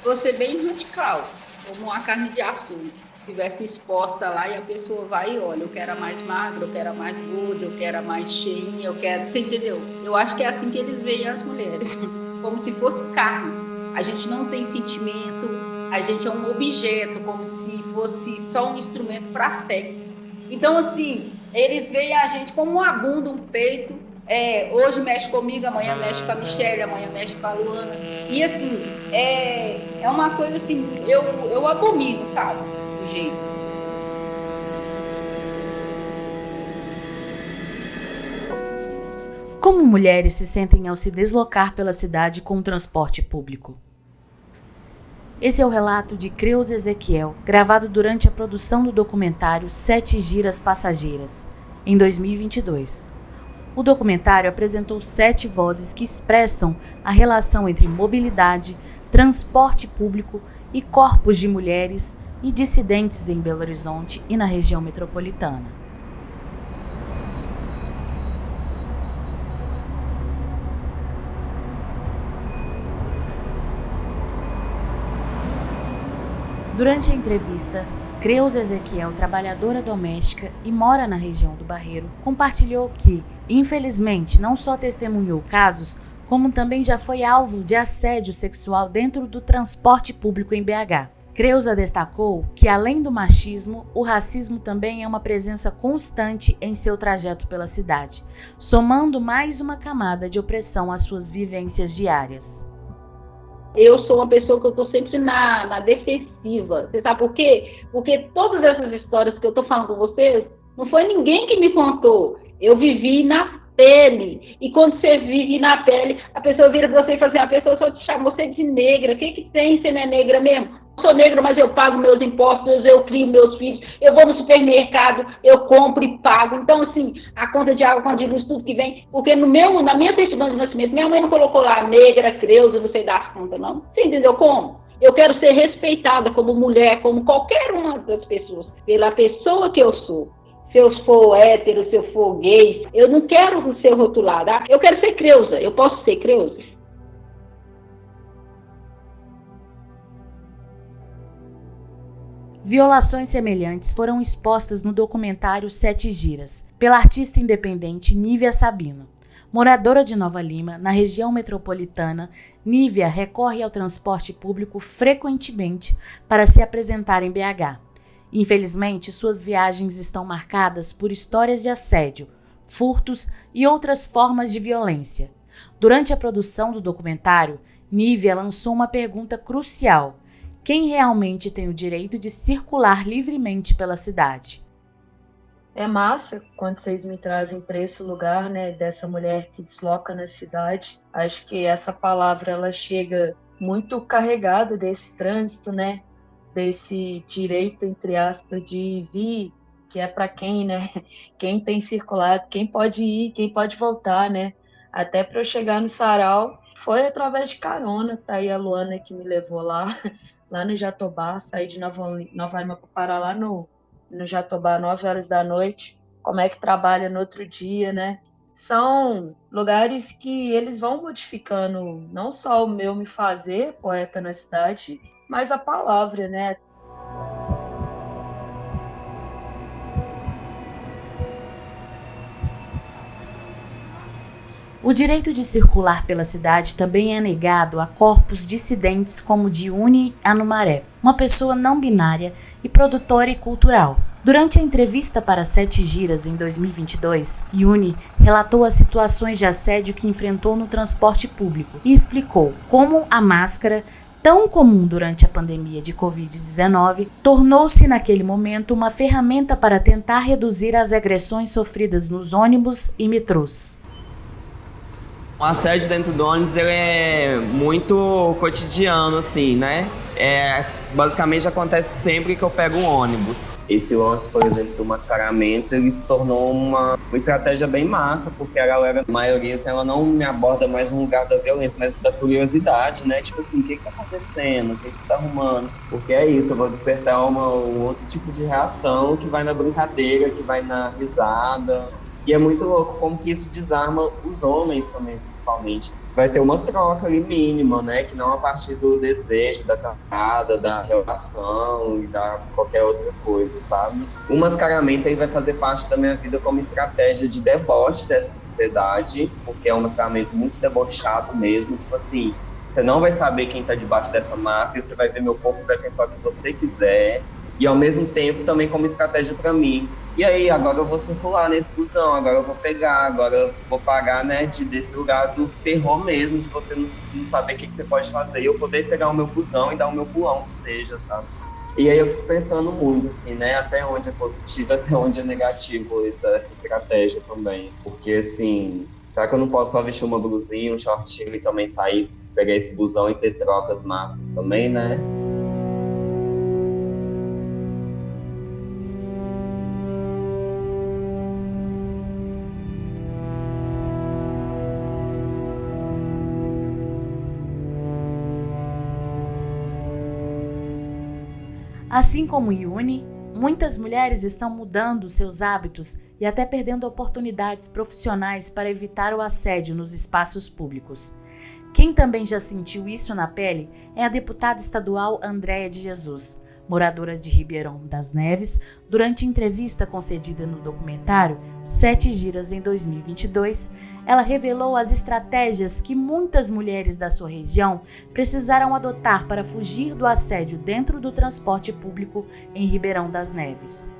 vou ser bem radical, como uma carne de açúcar, tivesse exposta lá e a pessoa vai e olha, eu quero a mais magra, eu quero a mais gorda, eu quero a mais cheinha, eu quero... Você entendeu? Eu acho que é assim que eles veem as mulheres, como se fosse carne. A gente não tem sentimento, a gente é um objeto, como se fosse só um instrumento para sexo. Então, assim, eles veem a gente como uma bunda, um peito. Hoje mexe comigo, amanhã mexe com a Michelle, amanhã mexe com a Luana. E, assim, é uma coisa assim, eu abomino, sabe? O jeito. Como mulheres se sentem ao se deslocar pela cidade com o transporte público? Esse é o relato de Creuza Ezequiel, gravado durante a produção do documentário 7 Giras Passageiras, em 2022. O documentário apresentou 7 vozes que expressam a relação entre mobilidade, transporte público e corpos de mulheres e dissidentes em Belo Horizonte e na região metropolitana. Durante a entrevista, Creuza Ezequiel, trabalhadora doméstica e mora na região do Barreiro, compartilhou que, infelizmente, não só testemunhou casos, como também já foi alvo de assédio sexual dentro do transporte público em BH. Creuza destacou que, além do machismo, o racismo também é uma presença constante em seu trajeto pela cidade, somando mais uma camada de opressão às suas vivências diárias. Eu sou uma pessoa que eu estou sempre na defensiva. Você sabe por quê? Porque todas essas histórias que eu estou falando com vocês, não foi ninguém que me contou. Eu vivi na pele. E quando você vive na pele, a pessoa vira para você e fala assim, a pessoa só te chamou você de negra. O que tem? Você não é negra mesmo? Eu sou negra, mas eu pago meus impostos, eu crio meus filhos, eu vou no supermercado, eu compro e pago. Então, assim, a conta de água, conta de luz, tudo que vem, porque na minha certidão de nascimento, minha mãe não colocou lá negra, Creuza, não sei das contas, não. Você entendeu como? Eu quero ser respeitada como mulher, como qualquer uma das pessoas, pela pessoa que eu sou. Se eu for hétero, se eu for gay, eu não quero ser rotulada. Eu quero ser Creuza, eu posso ser Creuza. Violações semelhantes foram expostas no documentário 7 Giras, pela artista independente Nívia Sabino. Moradora de Nova Lima, na região metropolitana, Nívia recorre ao transporte público frequentemente para se apresentar em BH. Infelizmente, suas viagens estão marcadas por histórias de assédio, furtos e outras formas de violência. Durante a produção do documentário, Nívia lançou uma pergunta crucial: quem realmente tem o direito de circular livremente pela cidade? É massa quando vocês me trazem para esse lugar, né, dessa mulher que desloca na cidade. Acho que essa palavra ela chega muito carregada desse trânsito, né, desse direito, entre aspas, de vir, que é para quem, né, quem tem circulado, quem pode ir, quem pode voltar, né. Até para eu chegar no Sarau, foi através de carona, tá aí a Luana que me levou lá no Jatobá, saí de Nova Lima para parar lá no Jatobá, 9 horas da noite, como é que trabalha no outro dia, né? São lugares que eles vão modificando não só o meu me fazer poeta na cidade, mas a palavra, né? O direito de circular pela cidade também é negado a corpos dissidentes como Diune Anumaré, uma pessoa não binária e produtora e cultural. Durante a entrevista para 7 Giras em 2022, Yuni relatou as situações de assédio que enfrentou no transporte público e explicou como a máscara, tão comum durante a pandemia de Covid-19, tornou-se naquele momento uma ferramenta para tentar reduzir as agressões sofridas nos ônibus e metrôs. O assédio dentro do ônibus ele é muito cotidiano, assim, né? Basicamente acontece sempre que eu pego um ônibus. Esse lance, por exemplo, do mascaramento, ele se tornou uma estratégia bem massa, porque a galera, a maioria, assim, ela não me aborda mais no lugar da violência, mas da curiosidade, né? Tipo assim, o que tá acontecendo? O que você tá arrumando? Porque é isso, eu vou despertar um outro tipo de reação que vai na brincadeira, que vai na risada. E é muito louco como que isso desarma os homens também, principalmente. vai ter uma troca ali mínima, né? Que não a partir do desejo, da camada, da relação e da qualquer outra coisa, sabe? O mascaramento aí vai fazer parte da minha vida como estratégia de deboche dessa sociedade, porque é um mascaramento muito debochado mesmo, tipo assim, você não vai saber quem tá debaixo dessa máscara, você vai ver meu corpo, vai pensar o que você quiser, e ao mesmo tempo também como estratégia para mim. E aí, agora eu vou circular nesse busão, agora eu vou pegar, agora eu vou pagar, né, desse lugar do terror mesmo, de você não saber o que você pode fazer, e eu poder pegar o meu busão e dar o meu pulão, que seja, sabe? E aí eu fico pensando muito, assim, né, até onde é positivo, até onde é negativo essa estratégia também. Porque, assim, será que eu não posso só vestir uma blusinha, um shortinho e também sair, pegar esse busão e ter trocas massas também, né? Assim como Yuni, muitas mulheres estão mudando seus hábitos e até perdendo oportunidades profissionais para evitar o assédio nos espaços públicos. Quem também já sentiu isso na pele é a deputada estadual Andréia de Jesus, moradora de Ribeirão das Neves, durante entrevista concedida no documentário 7 Giras em 2022, ela revelou as estratégias que muitas mulheres da sua região precisaram adotar para fugir do assédio dentro do transporte público em Ribeirão das Neves.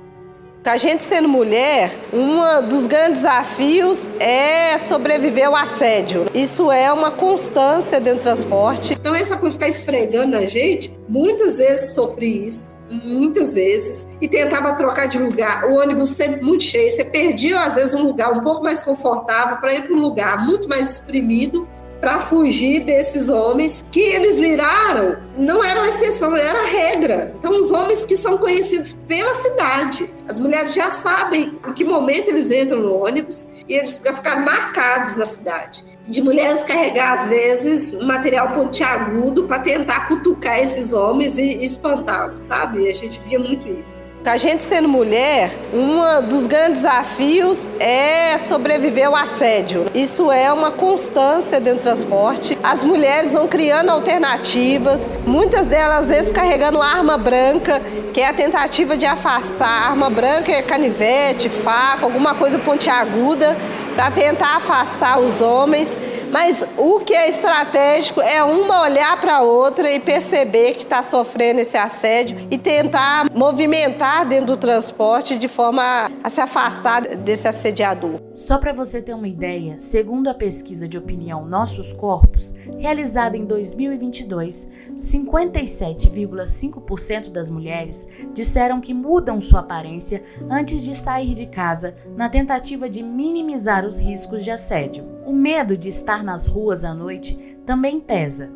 A gente sendo mulher, um dos grandes desafios é sobreviver ao assédio. Isso é uma constância dentro do transporte. Então essa coisa de ficar esfregando na gente, muitas vezes sofri isso, muitas vezes, e tentava trocar de lugar. O ônibus sempre muito cheio, você perdia às vezes um lugar um pouco mais confortável para ir para um lugar muito mais exprimido, para fugir desses homens que eles viraram, não era uma exceção, era regra. Então, os homens que são conhecidos pela cidade, as mulheres já sabem em que momento eles entram no ônibus e eles já ficaram marcados na cidade. De mulheres carregar, às vezes, material pontiagudo para tentar cutucar esses homens e espantá-los, sabe? A gente via muito isso. A gente sendo mulher, um dos grandes desafios é sobreviver ao assédio. Isso é uma constância dentro do transporte. As mulheres vão criando alternativas, muitas delas, às vezes, carregando arma branca, que é a tentativa de afastar. A arma branca é canivete, faca, alguma coisa pontiaguda, para tentar afastar os homens. Mas o que é estratégico é uma olhar para a outra e perceber que está sofrendo esse assédio e tentar movimentar dentro do transporte de forma a se afastar desse assediador. Só para você ter uma ideia, segundo a pesquisa de opinião Nossos Corpos, realizada em 2022, 57,5% das mulheres disseram que mudam sua aparência antes de sair de casa na tentativa de minimizar os riscos de assédio. O medo de estar nas ruas à noite também pesa.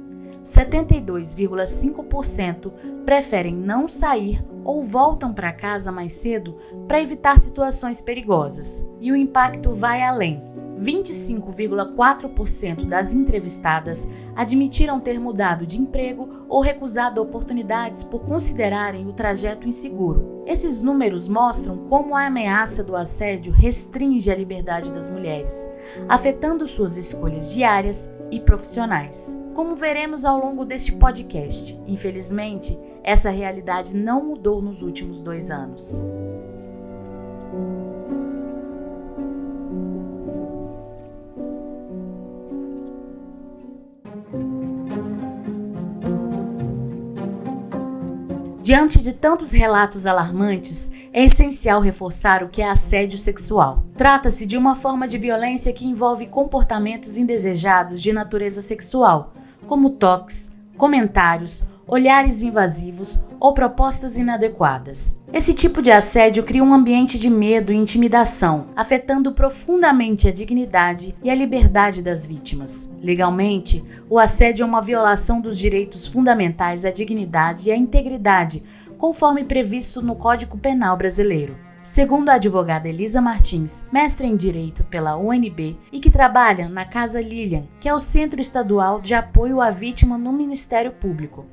72,5% preferem não sair ou voltam para casa mais cedo para evitar situações perigosas. E o impacto vai além. 25,4% das entrevistadas admitiram ter mudado de emprego ou recusado oportunidades por considerarem o trajeto inseguro. Esses números mostram como a ameaça do assédio restringe a liberdade das mulheres, afetando suas escolhas diárias e profissionais. Como veremos ao longo deste podcast, infelizmente, essa realidade não mudou nos últimos 2 anos. Diante de tantos relatos alarmantes, é essencial reforçar o que é assédio sexual. Trata-se de uma forma de violência que envolve comportamentos indesejados de natureza sexual, como toques, comentários, olhares invasivos ou propostas inadequadas. Esse tipo de assédio cria um ambiente de medo e intimidação, afetando profundamente a dignidade e a liberdade das vítimas. Legalmente, o assédio é uma violação dos direitos fundamentais à dignidade e à integridade, conforme previsto no Código Penal brasileiro. Segundo a advogada Elisa Martins, mestre em Direito pela UNB e que trabalha na Casa Lilian, que é o Centro Estadual de Apoio à Vítima no Ministério Público,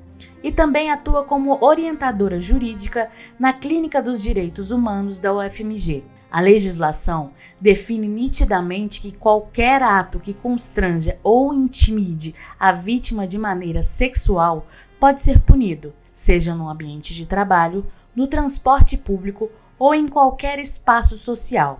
e também atua como orientadora jurídica na Clínica dos Direitos Humanos da UFMG. A legislação define nitidamente que qualquer ato que constranja ou intimide a vítima de maneira sexual pode ser punido, seja no ambiente de trabalho, no transporte público ou em qualquer espaço social.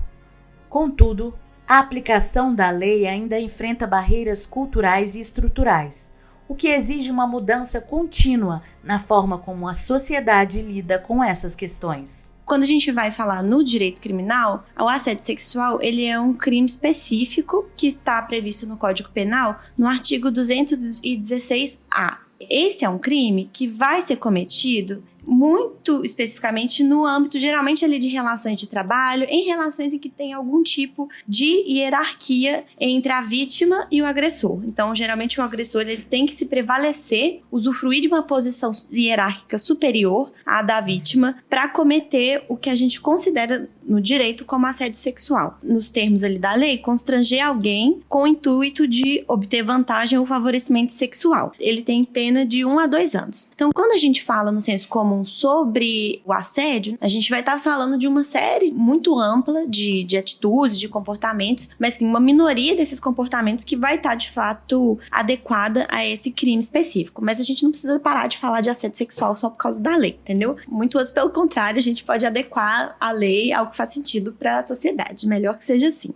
Contudo, a aplicação da lei ainda enfrenta barreiras culturais e estruturais, o que exige uma mudança contínua na forma como a sociedade lida com essas questões. Quando a gente vai falar no direito criminal, o assédio sexual ele é um crime específico que está previsto no Código Penal no artigo 216-A. Esse é um crime que vai ser cometido muito especificamente no âmbito, geralmente ali de relações de trabalho, em relações em que tem algum tipo de hierarquia entre a vítima e o agressor. Então, geralmente o agressor ele tem que se prevalecer, usufruir de uma posição hierárquica superior à da vítima para cometer o que a gente considera no direito como assédio sexual. Nos termos ali da lei, constranger alguém com o intuito de obter vantagem ou favorecimento sexual. Ele tem pena de 1 a 2 anos. Então, quando a gente fala no senso comum sobre o assédio, a gente vai estar falando de uma série muito ampla de atitudes, de comportamentos, mas uma minoria desses comportamentos que vai estar, de fato, adequada a esse crime específico. Mas a gente não precisa parar de falar de assédio sexual só por causa da lei, entendeu? Muito antes, pelo contrário, a gente pode adequar a lei ao que faz sentido para a sociedade. Melhor que seja assim.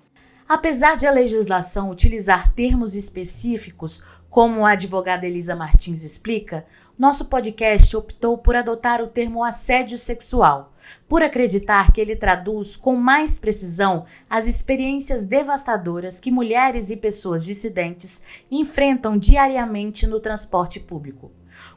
Apesar de a legislação utilizar termos específicos, como a advogada Elisa Martins explica, nosso podcast optou por adotar o termo assédio sexual, por acreditar que ele traduz com mais precisão as experiências devastadoras que mulheres e pessoas dissidentes enfrentam diariamente no transporte público.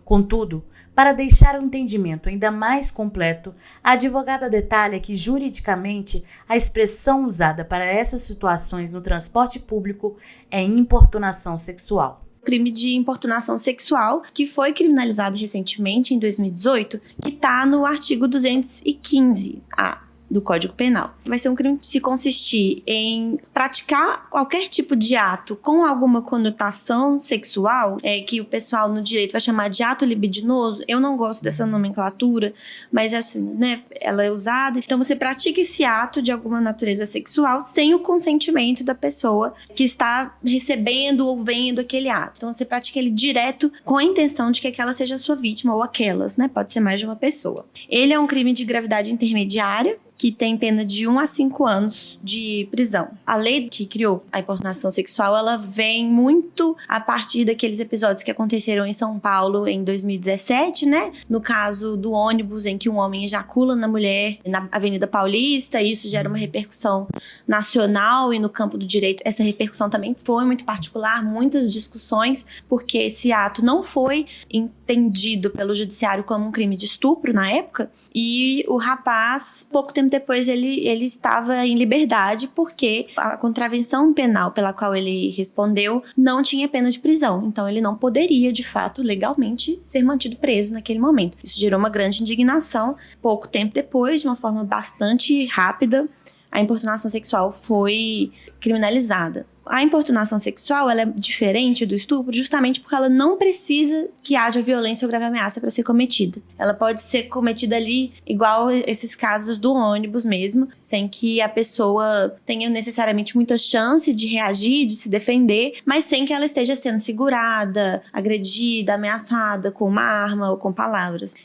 Contudo, para deixar o entendimento ainda mais completo, a advogada detalha que, juridicamente, a expressão usada para essas situações no transporte público é importunação sexual. Crime de importunação sexual, que foi criminalizado recentemente, em 2018, que está no artigo 215-A do Código Penal. Vai ser um crime se consistir em praticar qualquer tipo de ato com alguma conotação sexual, que o pessoal no direito vai chamar de ato libidinoso. Eu não gosto dessa nomenclatura, mas assim, né, ela é usada. Então você pratica esse ato de alguma natureza sexual sem o consentimento da pessoa que está recebendo ou vendo aquele ato. Então você pratica ele direto com a intenção de que aquela seja a sua vítima ou aquelas, né? Pode ser mais de uma pessoa. Ele é um crime de gravidade intermediária, que tem pena de 1 a 5 anos de prisão. A lei que criou a importunação sexual, ela vem muito a partir daqueles episódios que aconteceram em São Paulo em 2017, né? No caso do ônibus em que um homem ejacula na mulher na Avenida Paulista, isso gera uma repercussão nacional, e no campo do direito essa repercussão também foi muito particular, muitas discussões, porque esse ato não foi entendido pelo judiciário como um crime de estupro na época, e o rapaz, pouco tempo depois, ele estava em liberdade porque a contravenção penal pela qual ele respondeu não tinha pena de prisão. Então, ele não poderia, de fato, legalmente ser mantido preso naquele momento. Isso gerou uma grande indignação. Pouco tempo depois, de uma forma bastante rápida, a importunação sexual foi criminalizada. A importunação sexual ela é diferente do estupro justamente porque ela não precisa que haja violência ou grave ameaça para ser cometida. Ela pode ser cometida ali igual esses casos do ônibus mesmo, sem que a pessoa tenha necessariamente muita chance de reagir, de se defender, mas sem que ela esteja sendo segurada, agredida, ameaçada com uma arma ou com palavras.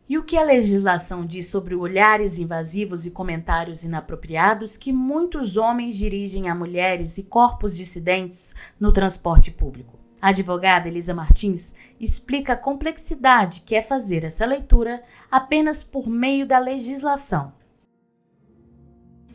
E o que a legislação diz sobre olhares invasivos e comentários inapropriados que muitos homens dirigem a mulheres e corpos dissidentes no transporte público? A advogada Elisa Martins explica a complexidade que é fazer essa leitura apenas por meio da legislação.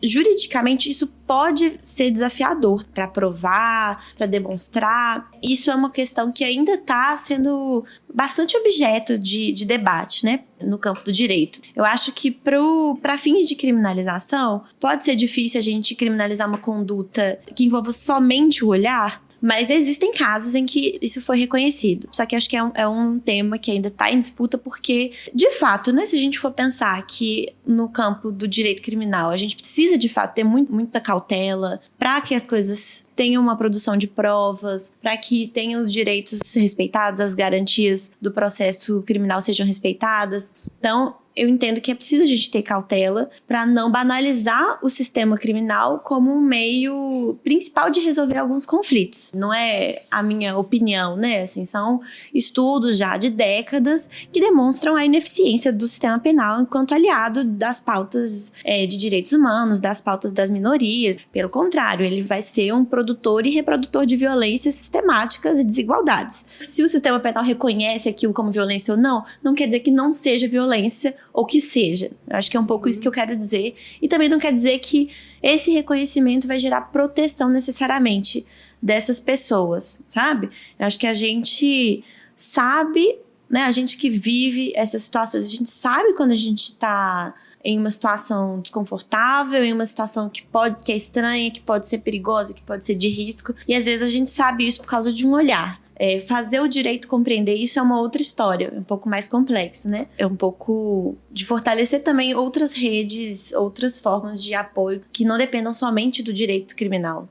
Juridicamente, isso pode ser desafiador para provar, para demonstrar. Isso é uma questão que ainda está sendo bastante objeto de debate, né, no campo do direito. Eu acho que para fins de criminalização, pode ser difícil a gente criminalizar uma conduta que envolva somente o olhar, mas existem casos em que isso foi reconhecido. Só que acho que é um tema que ainda está em disputa porque, de fato, né, se a gente for pensar que no campo do direito criminal a gente precisa, de fato, ter muita cautela para que as coisas tenha uma produção de provas, para que tenha os direitos respeitados, as garantias do processo criminal sejam respeitadas. Então, eu entendo que é preciso a gente ter cautela para não banalizar o sistema criminal como um meio principal de resolver alguns conflitos. Não é a minha opinião, né? Assim, são estudos já de décadas que demonstram a ineficiência do sistema penal enquanto aliado das pautas de direitos humanos, das pautas das minorias. Pelo contrário, ele vai ser um produtor e reprodutor de violências sistemáticas e desigualdades. Se o sistema penal reconhece aquilo como violência ou não, não quer dizer que não seja violência ou que seja. Eu acho que é um pouco isso que eu quero dizer. E também não quer dizer que esse reconhecimento vai gerar proteção necessariamente dessas pessoas, sabe? Eu acho que a gente sabe, né? A gente que vive essas situações, a gente sabe quando a gente tá em uma situação desconfortável, em uma situação que é estranha, que pode ser perigosa, que pode ser de risco. E às vezes a gente sabe isso por causa de um olhar. Fazer o direito compreender isso é uma outra história, é um pouco mais complexo, né? É um pouco de fortalecer também outras redes, outras formas de apoio que não dependam somente do direito criminal.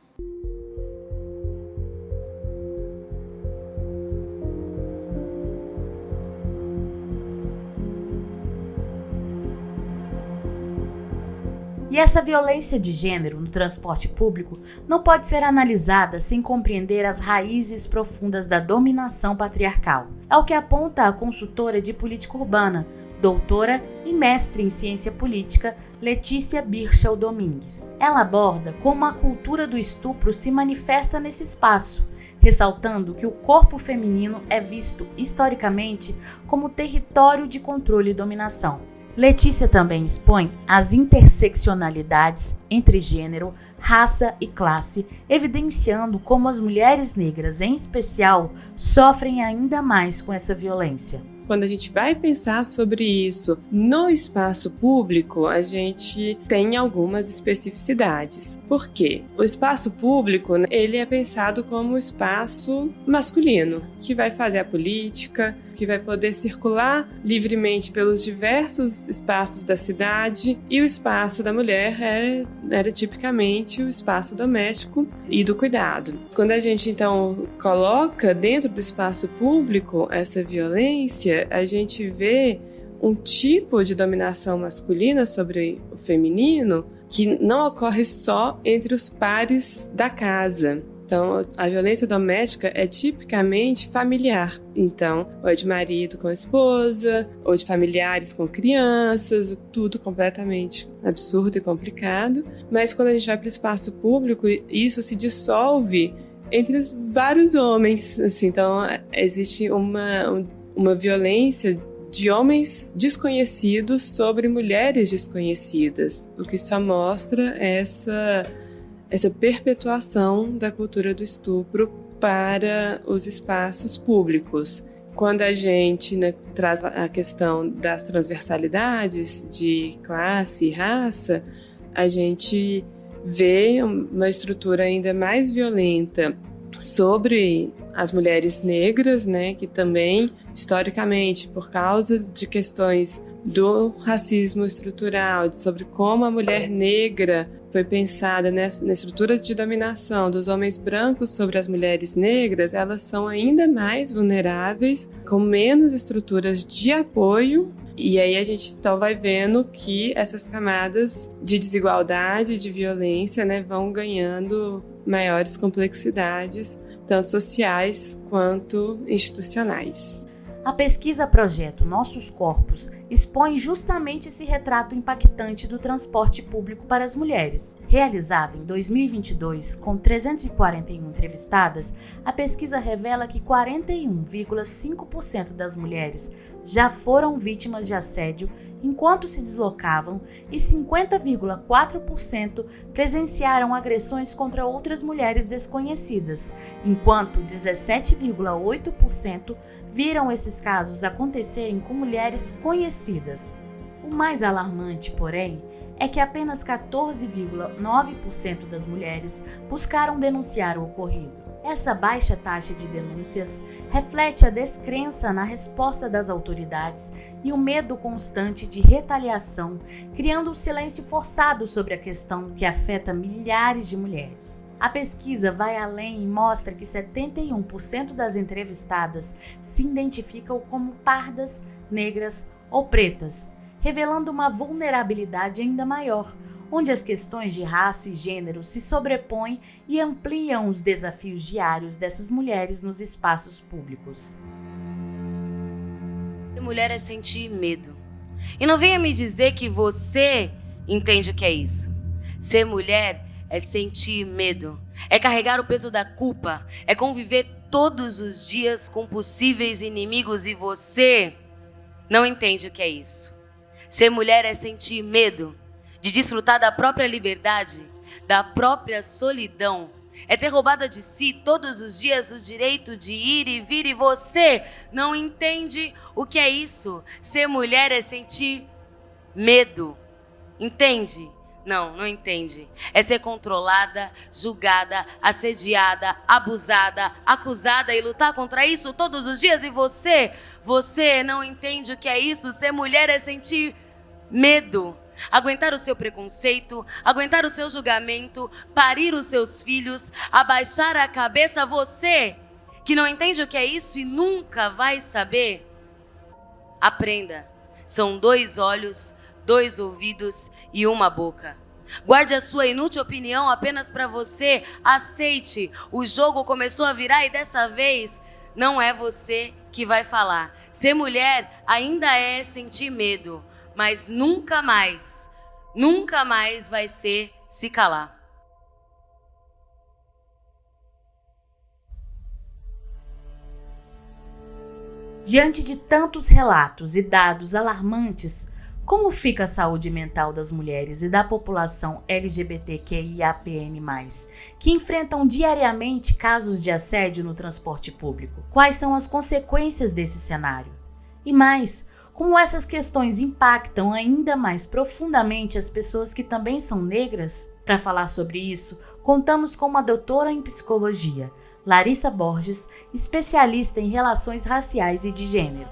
E essa violência de gênero no transporte público não pode ser analisada sem compreender as raízes profundas da dominação patriarcal. É o que aponta a consultora de política urbana, doutora e mestre em ciência política, Letícia Birchel Domingues. Ela aborda como a cultura do estupro se manifesta nesse espaço, ressaltando que o corpo feminino é visto historicamente como território de controle e dominação. Letícia também expõe as interseccionalidades entre gênero, raça e classe, evidenciando como as mulheres negras, em especial, sofrem ainda mais com essa violência. Quando a gente vai pensar sobre isso no espaço público, a gente tem algumas especificidades. Por quê? O espaço público, ele é pensado como espaço masculino, que vai fazer a política, que vai poder circular livremente pelos diversos espaços da cidade, e o espaço da mulher era tipicamente o espaço doméstico e do cuidado. Quando a gente então coloca dentro do espaço público essa violência, a gente vê um tipo de dominação masculina sobre o feminino que não ocorre só entre os pares da casa. Então, a violência doméstica é tipicamente familiar. Então, ou é de marido com a esposa, ou de familiares com crianças, tudo completamente absurdo e complicado. Mas quando a gente vai para o espaço público, isso se dissolve entre vários homens. Assim, então, existe uma violência de homens desconhecidos sobre mulheres desconhecidas, o que só mostra essa perpetuação da cultura do estupro para os espaços públicos. Quando a gente traz a questão das transversalidades de classe e raça, a gente vê uma estrutura ainda mais violenta sobre as mulheres negras, né, que também, historicamente, por causa de questões do racismo estrutural, sobre como a mulher negra foi pensada na estrutura de dominação dos homens brancos sobre as mulheres negras, elas são ainda mais vulneráveis, com menos estruturas de apoio. E aí a gente então vai vendo que essas camadas de desigualdade, de violência, né, vão ganhando maiores complexidades, tanto sociais quanto institucionais. A pesquisa Projeto Nossos Corpos expõe justamente esse retrato impactante do transporte público para as mulheres. Realizada em 2022, com 341 entrevistadas, a pesquisa revela que 41,5% das mulheres já foram vítimas de assédio enquanto se deslocavam e 50,4% presenciaram agressões contra outras mulheres desconhecidas, enquanto 17,8% viram esses casos acontecerem com mulheres conhecidas. O mais alarmante, porém, é que apenas 14,9% das mulheres buscaram denunciar o ocorrido. Essa baixa taxa de denúncias reflete a descrença na resposta das autoridades e o medo constante de retaliação, criando um silêncio forçado sobre a questão que afeta milhares de mulheres. A pesquisa vai além e mostra que 71% das entrevistadas se identificam como pardas, negras ou pretas, revelando uma vulnerabilidade ainda maior, onde as questões de raça e gênero se sobrepõem e ampliam os desafios diários dessas mulheres nos espaços públicos. Ser mulher é sentir medo. E não venha me dizer que você entende o que é isso. Ser mulher é sentir medo, é carregar o peso da culpa, é conviver todos os dias com possíveis inimigos e você não entende o que é isso. Ser mulher é sentir medo de desfrutar da própria liberdade, da própria solidão. É ter roubado de si todos os dias o direito de ir e vir e você não entende o que é isso. Ser mulher é sentir medo. Entende? Não entende. É ser controlada, julgada, assediada, abusada, acusada e lutar contra isso todos os dias e você não entende o que é isso. Ser mulher é sentir medo. Aguentar o seu preconceito, aguentar o seu julgamento, parir os seus filhos, abaixar a cabeça. Você que não entende o que é isso e nunca vai saber, aprenda. São 2 olhos, 2 ouvidos e 1 boca. Guarde a sua inútil opinião apenas para você. Aceite. O jogo começou a virar e dessa vez não é você que vai falar. Ser mulher ainda é sentir medo, mas nunca mais vai ser se calar. Diante de tantos relatos e dados alarmantes, como fica a saúde mental das mulheres e da população LGBTQIAPN+, que enfrentam diariamente casos de assédio no transporte público? Quais são as consequências desse cenário? E mais, como essas questões impactam ainda mais profundamente as pessoas que também são negras? Para falar sobre isso, contamos com uma doutora em psicologia, Larissa Borges, especialista em relações raciais e de gênero.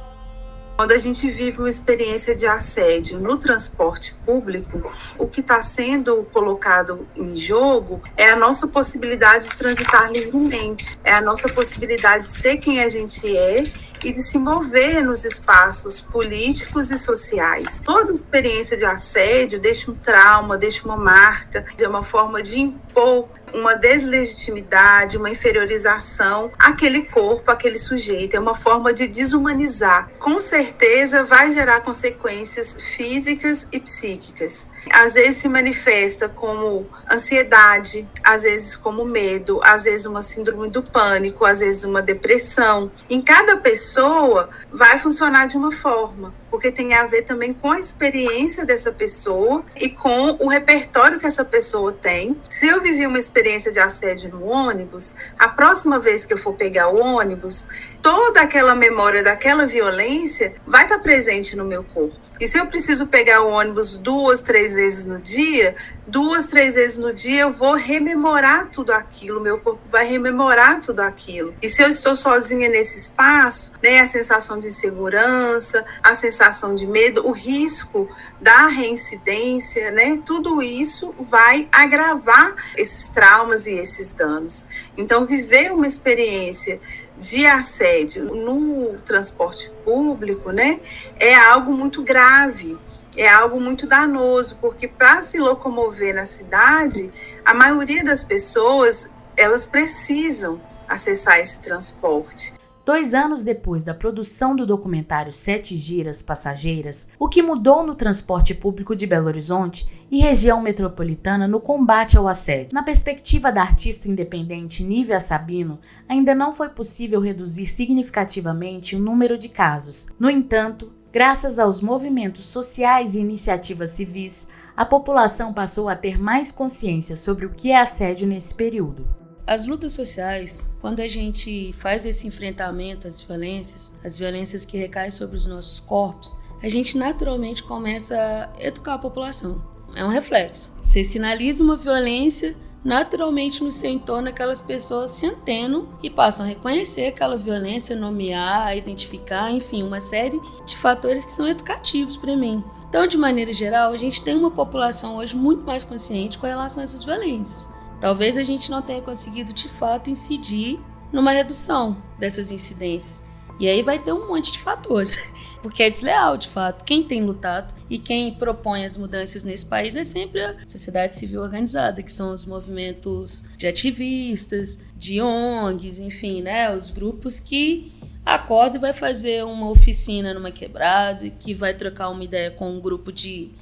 Quando a gente vive uma experiência de assédio no transporte público, o que está sendo colocado em jogo é a nossa possibilidade de transitar livremente, é a nossa possibilidade de ser quem a gente é e de se mover nos espaços políticos e sociais. Toda experiência de assédio deixa um trauma, deixa uma marca, é uma forma de impor uma deslegitimidade, uma inferiorização àquele corpo, àquele sujeito. É uma forma de desumanizar. Com certeza vai gerar consequências físicas e psíquicas. Às vezes se manifesta como ansiedade, às vezes como medo, às vezes uma síndrome do pânico, às vezes uma depressão. Em cada pessoa vai funcionar de uma forma, porque tem a ver também com a experiência dessa pessoa e com o repertório que essa pessoa tem. Se eu vivi uma experiência de assédio no ônibus, a próxima vez que eu for pegar o ônibus, toda aquela memória daquela violência vai estar presente no meu corpo. E se eu preciso pegar o ônibus 2, 3 vezes no dia, 2, 3 vezes no dia eu vou rememorar tudo aquilo, meu corpo vai rememorar tudo aquilo. E se eu estou sozinha nesse espaço, né, a sensação de insegurança, a sensação de medo, o risco da reincidência, né, tudo isso vai agravar esses traumas e esses danos. Então, viver uma experiência de assédio no transporte público, né, é algo muito grave, é algo muito danoso, porque para se locomover na cidade, a maioria das pessoas, elas precisam acessar esse transporte. 2 anos depois da produção do documentário 7 Giras Passageiras, o que mudou no transporte público de Belo Horizonte e região metropolitana no combate ao assédio? Na perspectiva da artista independente Nívia Sabino, ainda não foi possível reduzir significativamente o número de casos. No entanto, graças aos movimentos sociais e iniciativas civis, a população passou a ter mais consciência sobre o que é assédio nesse período. As lutas sociais, quando a gente faz esse enfrentamento às violências que recaem sobre os nossos corpos, a gente naturalmente começa a educar a população. É um reflexo. Você sinaliza uma violência, naturalmente no seu entorno aquelas pessoas se antenam e passam a reconhecer aquela violência, nomear, identificar, enfim, uma série de fatores que são educativos para mim. Então, de maneira geral, a gente tem uma população hoje muito mais consciente com relação a essas violências. Talvez a gente não tenha conseguido, de fato, incidir numa redução dessas incidências. E aí vai ter um monte de fatores, porque é desleal, de fato. Quem tem lutado e quem propõe as mudanças nesse país é sempre a sociedade civil organizada, que são os movimentos de ativistas, de ONGs, enfim, né, os grupos que acordam e vai fazer uma oficina numa quebrada, que vai trocar uma ideia com um grupo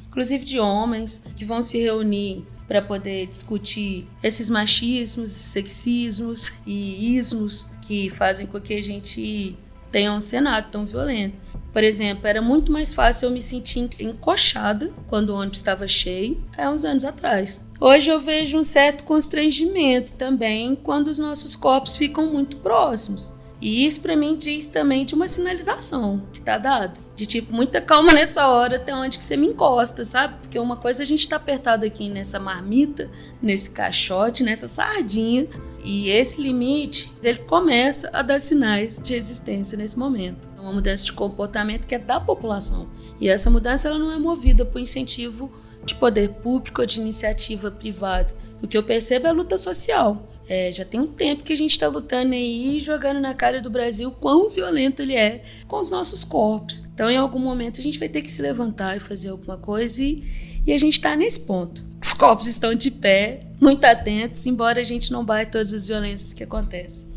inclusive de homens, que vão se reunir para poder discutir esses machismos, sexismos e ismos que fazem com que a gente tenha um cenário tão violento. Por exemplo, era muito mais fácil eu me sentir encoxada quando o ônibus estava cheio, há uns anos atrás. Hoje eu vejo um certo constrangimento também quando os nossos corpos ficam muito próximos. E isso para mim diz também de uma sinalização que está dada. De tipo, muita calma nessa hora, até onde que você me encosta, sabe? Porque uma coisa a gente tá apertado aqui nessa marmita, nesse caixote, nessa sardinha. E esse limite, ele começa a dar sinais de existência nesse momento. É uma mudança de comportamento que é da população. E essa mudança ela não é movida por incentivo de poder público ou de iniciativa privada. O que eu percebo é a luta social. Já tem um tempo que a gente está lutando aí, jogando na cara do Brasil quão violento ele é com os nossos corpos. Então, em algum momento, a gente vai ter que se levantar e fazer alguma coisa e a gente está nesse ponto. Os corpos estão de pé, muito atentos, embora a gente não bata todas as violências que acontecem.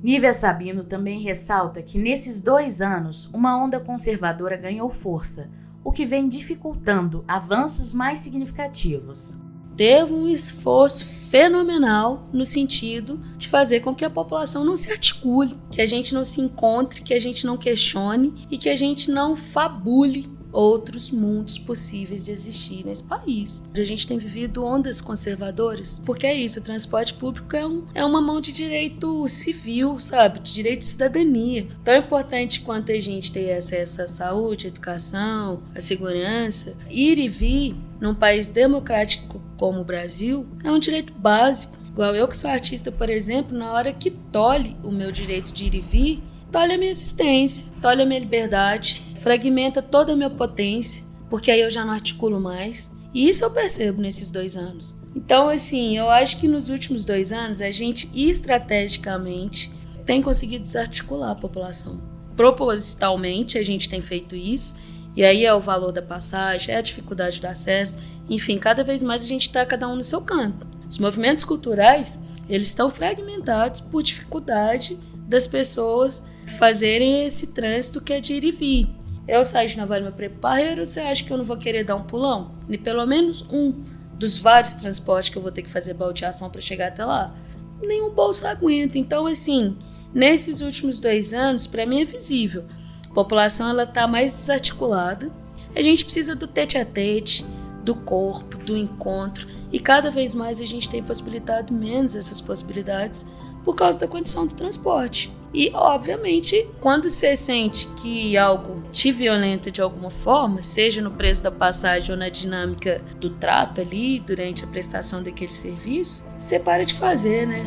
Nívia Sabino também ressalta que nesses 2 anos, uma onda conservadora ganhou força, o que vem dificultando avanços mais significativos. Teve um esforço fenomenal no sentido de fazer com que a população não se articule, que a gente não se encontre, que a gente não questione e que a gente não fabule outros mundos possíveis de existir nesse país. A gente tem vivido ondas conservadoras, porque é isso, o transporte público é uma mão de direito civil, sabe? De direito de cidadania. Tão importante quanto a gente ter acesso à saúde, à educação, à segurança, ir e vir num país democrático como o Brasil é um direito básico. Igual eu que sou artista, por exemplo, na hora que tolhe o meu direito de ir e vir, tolhe a minha existência, tolhe a minha liberdade, fragmenta toda a minha potência, porque aí eu já não articulo mais. E isso eu percebo nesses 2 anos. Então, assim, eu acho que nos últimos 2 anos a gente estrategicamente tem conseguido desarticular a população. Propositalmente a gente tem feito isso, e aí é o valor da passagem, é a dificuldade do acesso, enfim, cada vez mais a gente está cada um no seu canto. Os movimentos culturais, eles estão fragmentados por dificuldade das pessoas fazerem esse trânsito que é de ir e vir. Eu saio de Nova Lima para ir para Barreiro, você acha que eu não vou querer dar um pulão? E pelo menos um dos vários transportes que eu vou ter que fazer baldeação para chegar até lá? Nenhum bolso aguenta. Então, assim, nesses últimos 2 anos, para mim é visível. A população está mais desarticulada. A gente precisa do tete-a-tete, do corpo, do encontro. E cada vez mais a gente tem possibilitado menos essas possibilidades por causa da condição do transporte. E, obviamente, quando você sente que algo te violenta de alguma forma, seja no preço da passagem ou na dinâmica do trato ali, durante a prestação daquele serviço, você para de fazer, né?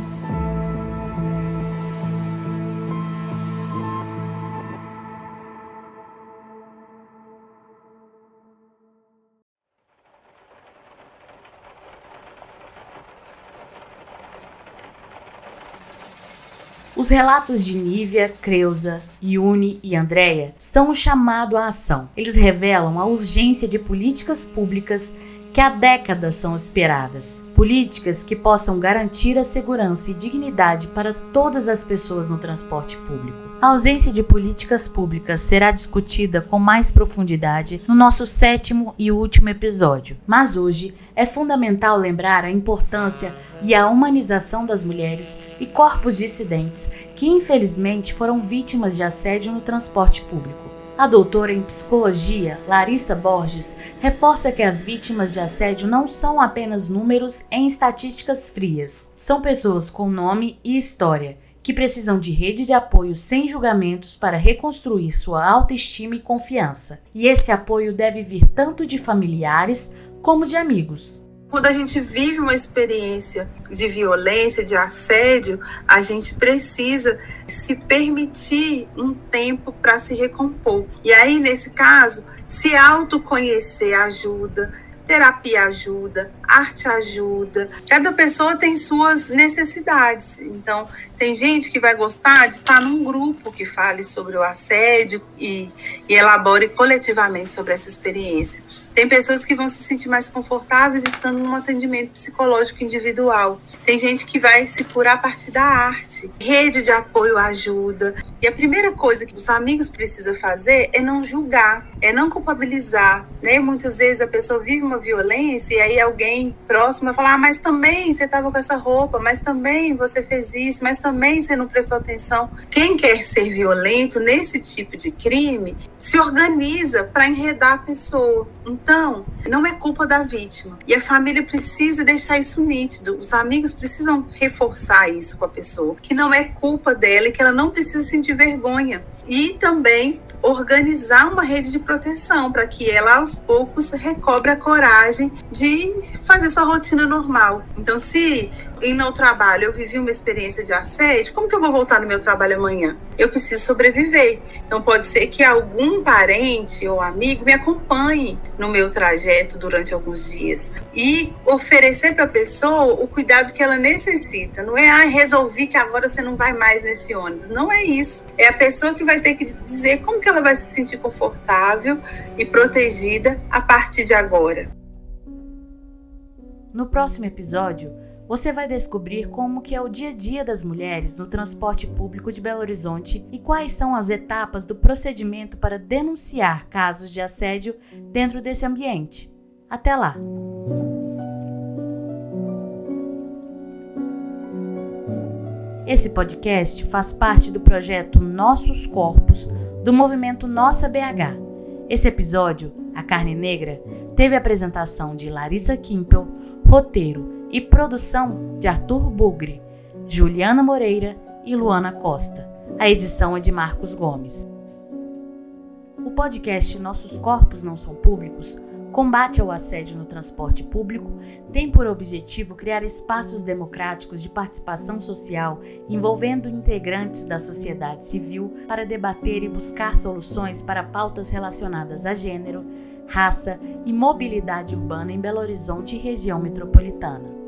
Os relatos de Nívia, Creuza, Yuni e Andréia são um chamado à ação. Eles revelam a urgência de políticas públicas que há décadas são esperadas. Políticas que possam garantir a segurança e dignidade para todas as pessoas no transporte público. A ausência de políticas públicas será discutida com mais profundidade no nosso 7º e último episódio. Mas hoje é fundamental lembrar a importância e a humanização das mulheres e corpos dissidentes que infelizmente foram vítimas de assédio no transporte público. A doutora em psicologia, Larissa Borges, reforça que as vítimas de assédio não são apenas números em estatísticas frias. São pessoas com nome e história, que precisam de rede de apoio sem julgamentos para reconstruir sua autoestima e confiança. E esse apoio deve vir tanto de familiares como de amigos. Quando a gente vive uma experiência de violência, de assédio, a gente precisa se permitir um tempo para se recompor. E aí, nesse caso, se autoconhecer ajuda, terapia ajuda, arte ajuda. Cada pessoa tem suas necessidades. Então, tem gente que vai gostar de estar num grupo que fale sobre o assédio e elabore coletivamente sobre essa experiência. Tem pessoas que vão se sentir mais confortáveis estando num atendimento psicológico individual. Tem gente que vai se curar a partir da arte. Rede de apoio ajuda. E a primeira coisa que os amigos precisam fazer é não julgar, é não culpabilizar, né? Muitas vezes a pessoa vive uma violência e aí alguém próximo vai falar, mas também você estava com essa roupa, mas também você fez isso, mas também você não prestou atenção. Quem quer ser violento nesse tipo de crime se organiza para enredar a pessoa. Então, não é culpa da vítima. E a família precisa deixar isso nítido. Os amigos precisam reforçar isso com a pessoa, que não é culpa dela e que ela não precisa sentir vergonha. E também organizar uma rede de proteção para que ela, aos poucos, recobre a coragem de fazer sua rotina normal. Então, se em meu trabalho eu vivi uma experiência de assédio, como que eu vou voltar no meu trabalho amanhã? Eu preciso sobreviver. Então, pode ser que algum parente ou amigo me acompanhe no meu trajeto durante alguns dias e oferecer para a pessoa o cuidado que ela necessita. Não é, resolvi que agora você não vai mais nesse ônibus. Não é isso. É a pessoa que vai ter que dizer como que ela vai se sentir confortável e protegida a partir de agora. No próximo episódio, você vai descobrir como que é o dia a dia das mulheres no transporte público de Belo Horizonte e quais são as etapas do procedimento para denunciar casos de assédio dentro desse ambiente. Até lá! Esse podcast faz parte do projeto Nossos Corpos, do movimento Nossa BH. Esse episódio, A Carne Negra, teve a apresentação de Larissa Kimpel, roteiro e produção de Arthur Bugre, Juliana Moreira e Luana Costa. A edição é de Marcos Gomes. O podcast Nossos Corpos Não São Públicos combate ao assédio no transporte público, tem por objetivo criar espaços democráticos de participação social envolvendo integrantes da sociedade civil para debater e buscar soluções para pautas relacionadas a gênero, raça e mobilidade urbana em Belo Horizonte e região metropolitana.